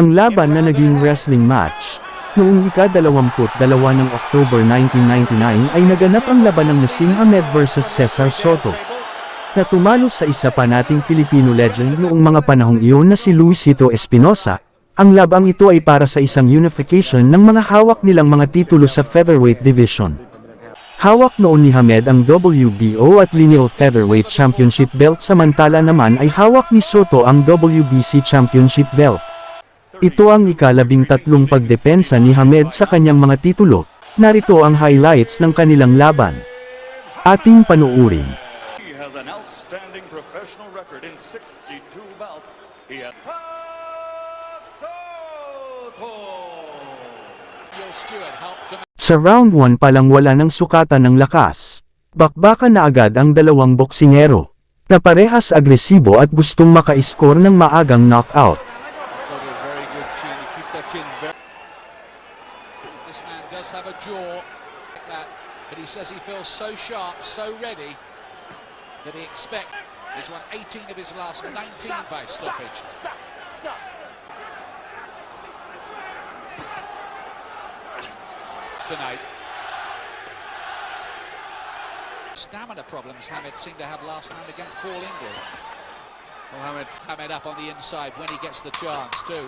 Ang laban na naging wrestling match, noong ika-22 ng Oktobre 1999 ay naganap ang labanang naseem versus Cesar Sotto, na tumalo sa isa pa nating Filipino legend noong mga panahong iyon na si Luisito Espinosa. Ang labang ito ay para sa isang unification ng mga hawak nilang mga titulo sa featherweight division. Hawak noon ni Hamed ang WBO at lineal featherweight championship belt, samantala naman ay hawak ni Sotto ang WBC championship belt. Ito ang ika-13 pagdepensa ni Hamed sa kanyang mga titulo. Narito ang highlights ng kanilang laban. Ating panuurin. He has an outstanding professional record in 62 bouts. He has Sa round 1 pa lang wala ng sukatan ng lakas. Bakbakan na agad ang dalawang boksingero, na parehas agresibo at gustong maka-score ng maagang knockout. This man does have a jaw like that, but he says he feels so sharp, so ready, that he expects. He's won 18 of his last 19 by stoppage. Tonight. Stamina problems Hamed seemed to have last night against Paul Ingle. Well, Hamed up on the inside when he gets the chance too.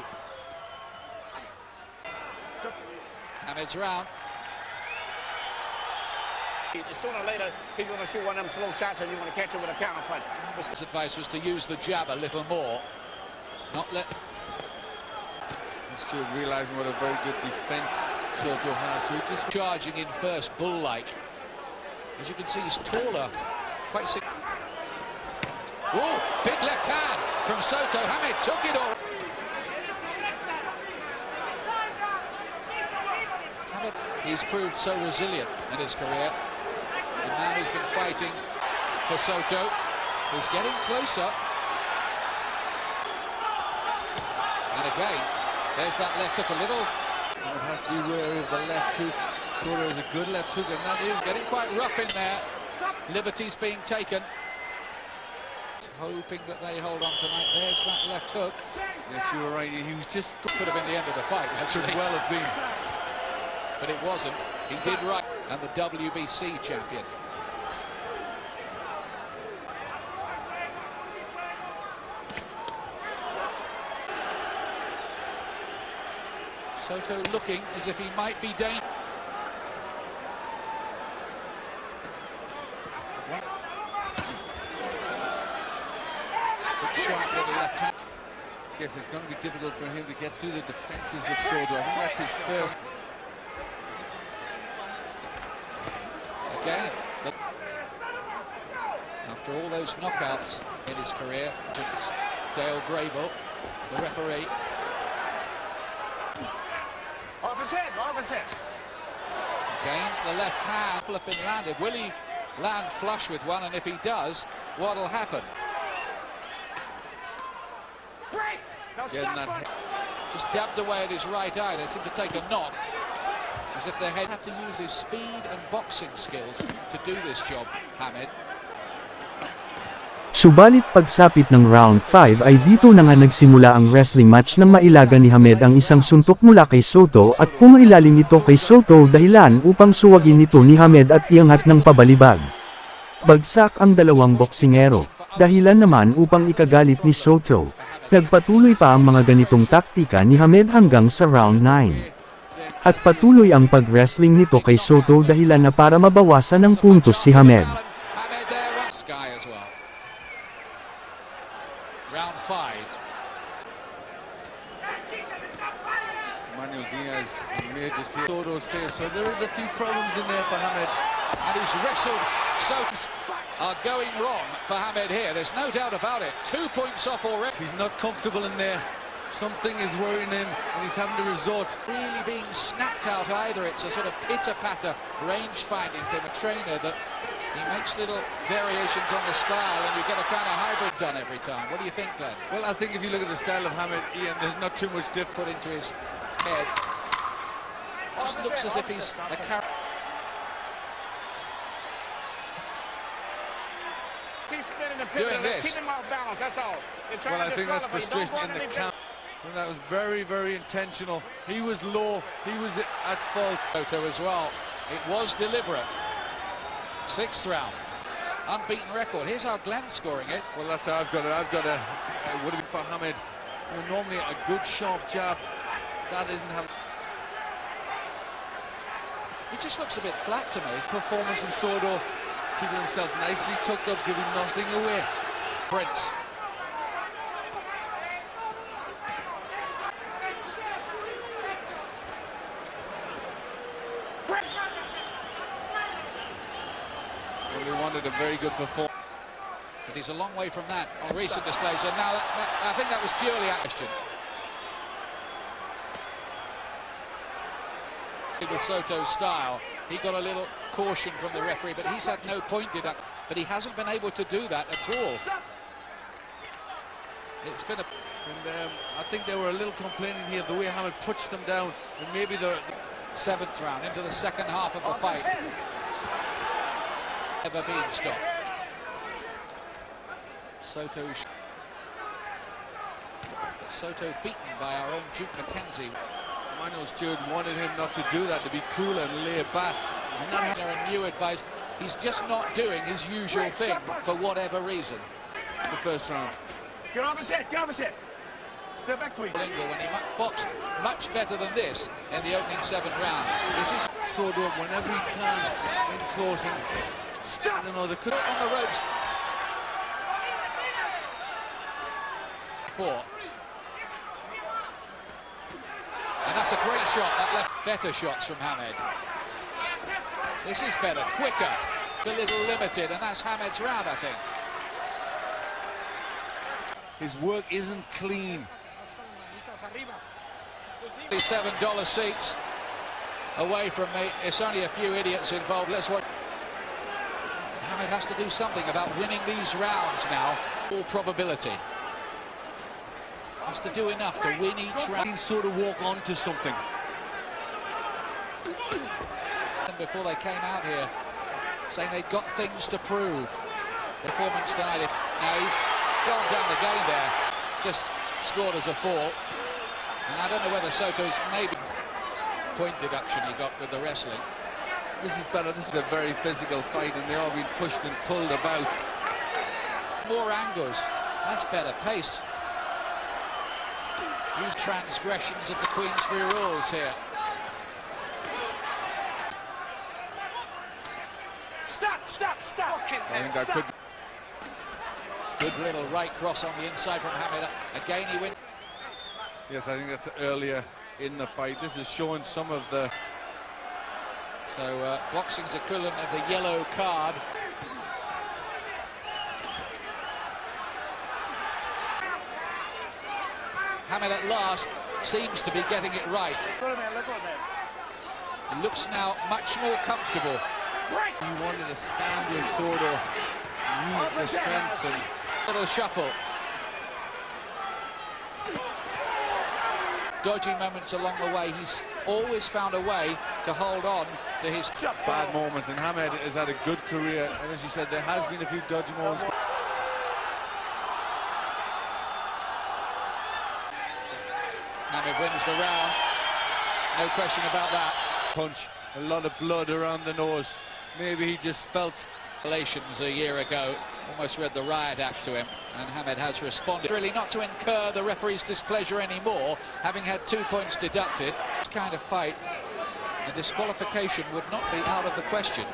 Hamed's round. Sooner or later, he's going to shoot one of them slow shots and you're going to catch him with a counter punch. His advice was to use the jab a little more. Not let... He's still realizing what a very good defense Sotto has. So just charging in first, bull-like. As you can see, he's taller. Quite sick. Oh, big left hand from Sotto. Hamed took it all. Hamed, he's proved so resilient in his career. The man who's been fighting for Sotto is getting closer. And again, there's that left hook a little. It has to be wary of the left hook. Sotto is a good left hook, and that is getting quite rough in there. Liberties being taken. Hoping that they hold on tonight. There's that left hook. Yes, you were right. He was just could have been the end of the fight. Could well have been. But it wasn't. He did right. And the WBC champion. Sotto looking as if he might be dangerous. Good shot with the left hand. Yes, it's going to be difficult for him to get through the defenses of Sotto. I think that's his first. Again, after all those knockouts in his career, Dale Grable, the referee. Off his head, off his head. Again, the left hand flipping landed. Will he land flush with one? And if he does, what'll happen? Break! Now stop. Just dabbed away at his right eye. They seem to take a knock, as if their head have to use his speed and boxing skills to do this job, Hamed. Subalit pagsapit ng round 5 ay dito na nga nagsimula ang wrestling match nang mailaga ni Hamed ang isang suntok mula kay Sotto at pumailalim ito kay Sotto dahilan upang suwagin nito ni Hamed at iangat ng pabalibag. Bagsak ang dalawang boksingero, dahilan naman upang ikagalit ni Sotto. Nagpatuloy pa ang mga ganitong taktika ni Hamed hanggang sa round 9. At patuloy ang pag-wrestling nito kay Sotto dahilan na para mabawasan ng puntos si Hamed. Round 5. Manuel Diaz may just hear Sotto's face, so there is a few problems in there for Hamed. And he's wrestled, so are going wrong for Hamed here. There's no doubt about it. 2 points off already. He's not comfortable in there. Something is worrying him, and he's having to resort. Really being snapped out either. It's a sort of pitter-patter range finding from a trainer that he makes little variations on the style, and you get a kind of hybrid done every time. What do you think, Glenn? Well, I think if you look at the style of Hamed, Ian, there's not too much dip put into his head. Just looks as if he's a character. Keep spinning the Doing this. Keep him off balance, that's all. Well, I think that's frustration in the count. And that was very, very intentional. He was low, he was at fault. Sotto as well. It was deliberate. 6th round. Unbeaten record. Here's how Glenn's scoring it. Well, that's how I've got it. It would have been for Hamed. You know, normally a good sharp jab. That isn't how. He just looks a bit flat to me. Performance from Sotto, keeping himself nicely tucked up, giving nothing away. Prince. Well, he wanted a very good performance. But he's a long way from that on recent displays. And now I think that was purely a question. With Sotto's style, he got a little caution from the referee, but he's had no point deduction. But he hasn't been able to do that at all. It's been a... And I think they were a little complaining here, the way Hamed touched them down, and maybe the 7th round into the second half of the fight. Never been stopped. Sotto beaten by our own Duke McKenzie. Manuel Stewart wanted him not to do that, to be cool and lay back. And new advice, he's just not doing his usual thing for whatever reason. The first round. Get off his head, get off his head. Step back, please. When he boxed much better than this in the opening 7th round. This is Sotto whenever he can in close. Stop! I don't know, they could on the ropes. 4. And that's a great shot. That left better shots from Hamed. This is better, quicker, a little limited, and that's Hamed's round, I think. his work isn't clean. $7 seats away from me. It's only a few idiots involved. Let's watch. Hamed has to do something about winning these rounds now. All probability. Has to do enough to win each round. He sort of walk onto something. Before they came out here, saying they've got things to prove. Performance tonight. Now he's gone down the game there. Just scored as a fall. And I don't know whether Sotto's maybe point deduction he got with the wrestling. This is better. This is a very physical fight, and they all been pushed and pulled about. More angles. That's better pace. Use transgressions of the Queensbury rules here. Stop! I think that could. Good little right cross on the inside from Hamed. Again he wins. Yes, I think that's earlier in the fight. This is showing some of the. So boxing's equivalent of the yellow card. Hamed at last seems to be getting it right. He looks now much more comfortable. He wanted to stand with Sotto, use the strength, and Little shuffle. Dodgy moments along the way. He's always found a way to hold on to his bad moments. And Hamed has had a good career. And as you said, there has been a few dodgy moments. Hamed wins the round. No question about that. Punch, a lot of blood around the nose. Maybe he just felt. Relations a year ago, almost read the riot act to him, and Hamed has responded. Really not to incur the referee's displeasure anymore, having had 2 points deducted. This kind of fight, a disqualification would not be out of the question.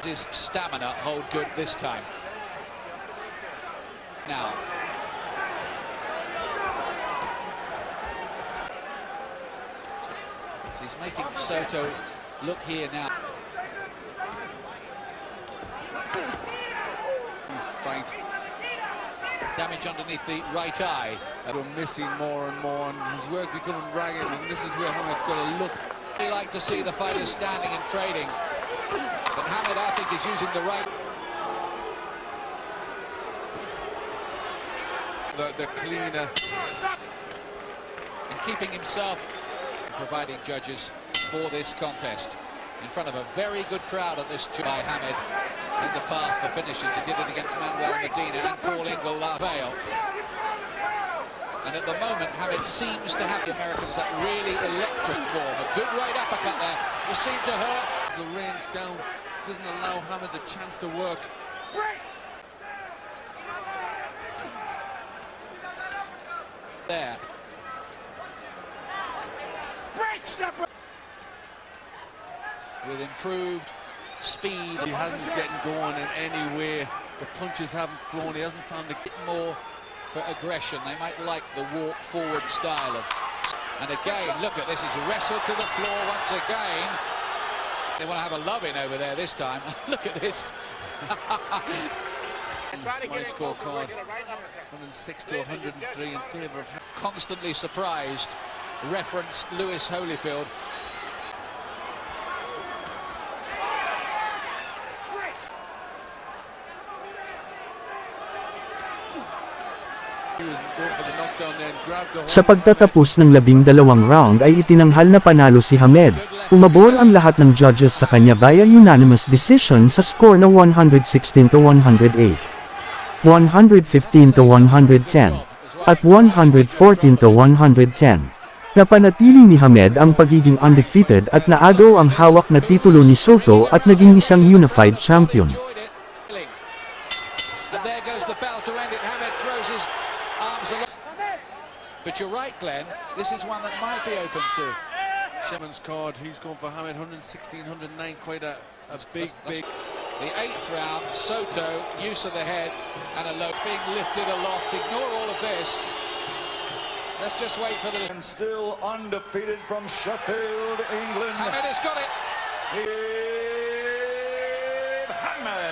His stamina hold good this time. Now. So he's making Sotto look here now. Fight. Damage underneath the right eye. We're missing more and more, and his work becoming ragged, and this is where Hamed's got to look. We like to see the fighters standing and trading, but Hamed, I think, is using the right. The cleaner. And keeping himself, providing judges for this contest. In front of a very good crowd at this by Hamed in the past for finishes. He did it against Manuel Medina and Paul Ingle last. And at the moment, Hamed seems to have the Americans that really electric form. A good right uppercut there. Just seemed to hurt. The range down doesn't allow Hamed the chance to work. There. With improved speed. He hasn't getting going in any way. The punches haven't flown. He hasn't found the Bit more for aggression. They might like the walk forward style of. And again, look at this. He's wrestled to the floor once again. They want to have a love-in over there this time. Look at this. My scorecard 106 to 103 in favour of Hamed. Constantly surprised. Reference Lewis Holyfield. He was going for the knockdown there and grabbed the Sa pagtatapos ng 12 round ay itinanghal na panalo si Hamed. Umabor ang lahat ng judges sa kanya via unanimous decision sa score na 116 to 108, 115 to 110, at 114 to 110. Napanatili ni Hamed ang pagiging undefeated at naagaw ang hawak na titulo ni Sotto at naging isang unified champion. And there goes the bell to end it. Hamed throws his arms along. But you're right, Glenn. This is one that might be open to. Simmons card. He's going for Hamed 116, 109. Quite a big. The 8th round, Sotto, use of the head and a low. It's being lifted aloft. Ignore all of this. Let's just wait for the. And still undefeated from Sheffield, England. Hamed has got it. Hamed.